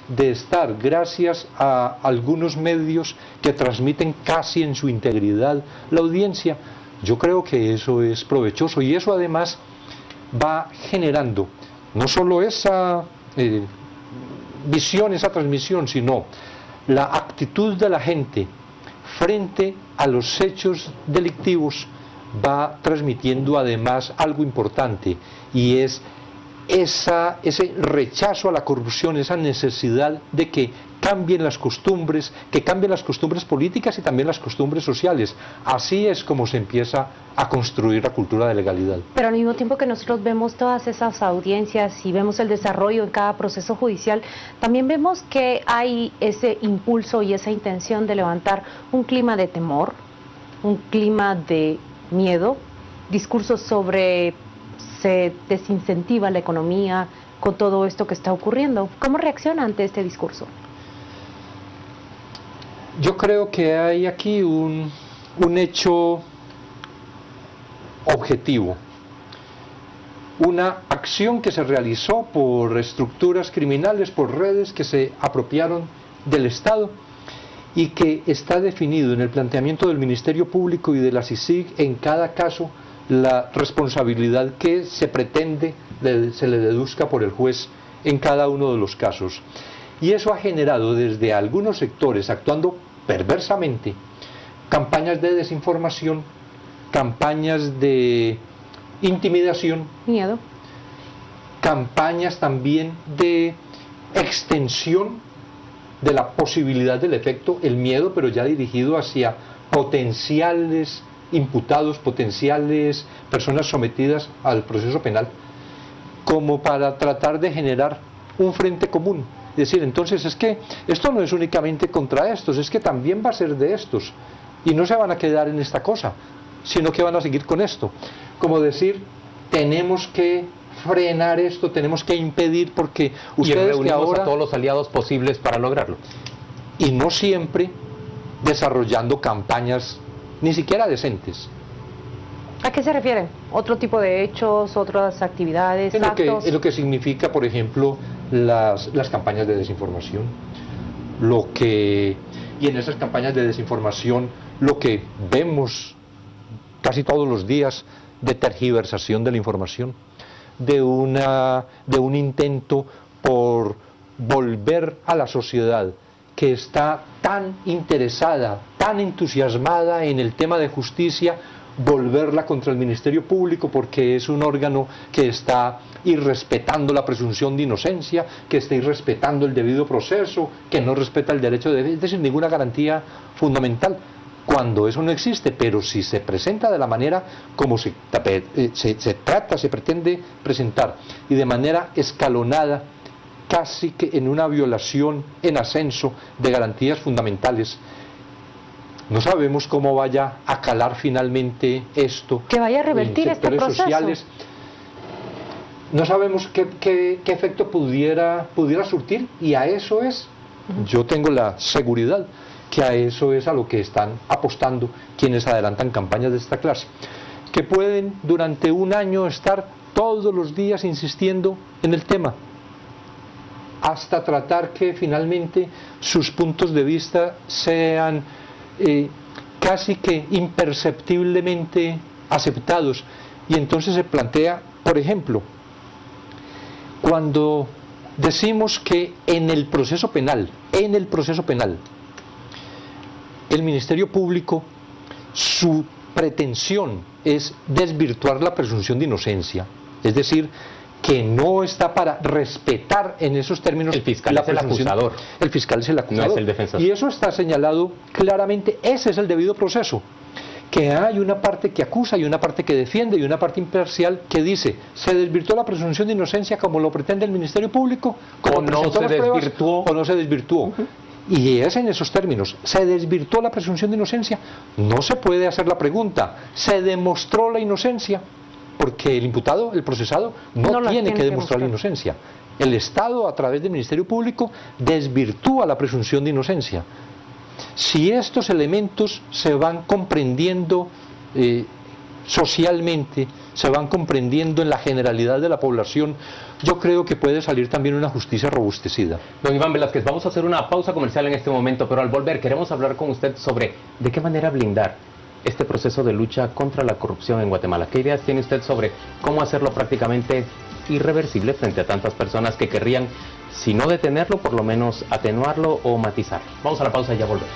de estar gracias a algunos medios que transmiten casi en su integridad la audiencia, yo creo que eso es provechoso y eso además va generando no solo esa visión, esa transmisión, sino la actitud de la gente frente a los hechos delictivos, va transmitiendo además algo importante, y es ese rechazo a la corrupción, esa necesidad de que cambien las costumbres políticas y también las costumbres sociales. Así es como se empieza a construir la cultura de legalidad. Pero al mismo tiempo que nosotros vemos todas esas audiencias y vemos el desarrollo en cada proceso judicial, también vemos que hay ese impulso y esa intención de levantar un clima de temor, un clima de miedo, discursos sobre se desincentiva la economía con todo esto que está ocurriendo. ¿Cómo reacciona ante este discurso? Yo creo que hay aquí un hecho objetivo, una acción que se realizó por estructuras criminales, por redes que se apropiaron del Estado y que está definido en el planteamiento del Ministerio Público y de la CICIG en cada caso la responsabilidad que se pretende se le deduzca por el juez en cada uno de los casos. Y eso ha generado desde algunos sectores, actuando perversamente, campañas de desinformación, campañas de intimidación, miedo, campañas también de extensión de la posibilidad del efecto, el miedo, pero ya dirigido hacia potenciales imputados, potenciales personas sometidas al proceso penal, como para tratar de generar un frente común. Es decir, entonces es que esto no es únicamente contra estos, es que también va a ser de estos, y no se van a quedar en esta cosa, sino que van a seguir con esto. Como decir, tenemos que frenar esto, tenemos que impedir, porque ustedes que ahora... a todos los aliados posibles para lograrlo. Y no siempre desarrollando campañas ni siquiera decentes. ¿A qué se refieren? ¿Otro tipo de hechos, otras actividades, actos? Es lo que significa, por ejemplo, las campañas de desinformación. Y en esas campañas de desinformación, lo que vemos casi todos los días de tergiversación de la información, de un intento por volver a la sociedad que está tan interesada, tan entusiasmada en el tema de justicia, volverla contra el Ministerio Público porque es un órgano que está irrespetando la presunción de inocencia, que está irrespetando el debido proceso, que no respeta el derecho de defensa, es decir, ninguna garantía fundamental, cuando eso no existe. Pero si se presenta de la manera como se pretende presentar, y de manera escalonada, casi que en una violación en ascenso de garantías fundamentales, no sabemos cómo vaya a calar finalmente esto. Que vaya a revertir este proceso. Sociales. No sabemos qué efecto pudiera surtir, y a eso es, yo tengo la seguridad que a eso es a lo que están apostando quienes adelantan campañas de esta clase, que pueden durante un año estar todos los días insistiendo en el tema, hasta tratar que finalmente sus puntos de vista sean casi que imperceptiblemente aceptados. Y entonces se plantea, por ejemplo, cuando decimos que en el proceso penal, el Ministerio Público, su pretensión es desvirtuar la presunción de inocencia, es decir, que no está para respetar en esos términos. El fiscal es el acusador. El fiscal es el acusador. No es el defensor. Y eso está señalado claramente, ese es el debido proceso. Que hay una parte que acusa y una parte que defiende y una parte imparcial que dice, ¿se desvirtuó la presunción de inocencia como lo pretende el Ministerio Público? ¿O no se desvirtuó? ¿O no se desvirtuó? Y es en esos términos, ¿se desvirtuó la presunción de inocencia? No se puede hacer la pregunta, ¿se demostró la inocencia? Porque el imputado, el procesado, no tiene que demostrar la inocencia. El Estado, a través del Ministerio Público, desvirtúa la presunción de inocencia. Si estos elementos se van comprendiendo socialmente se van comprendiendo en la generalidad de la población, yo creo que puede salir también una justicia robustecida. Don Iván Velázquez, vamos a hacer una pausa comercial en este momento, pero al volver queremos hablar con usted sobre de qué manera blindar este proceso de lucha contra la corrupción en Guatemala. ¿Qué ideas tiene usted sobre cómo hacerlo prácticamente irreversible frente a tantas personas que querrían, si no detenerlo, por lo menos atenuarlo o matizarlo? Vamos a la pausa y ya volvemos.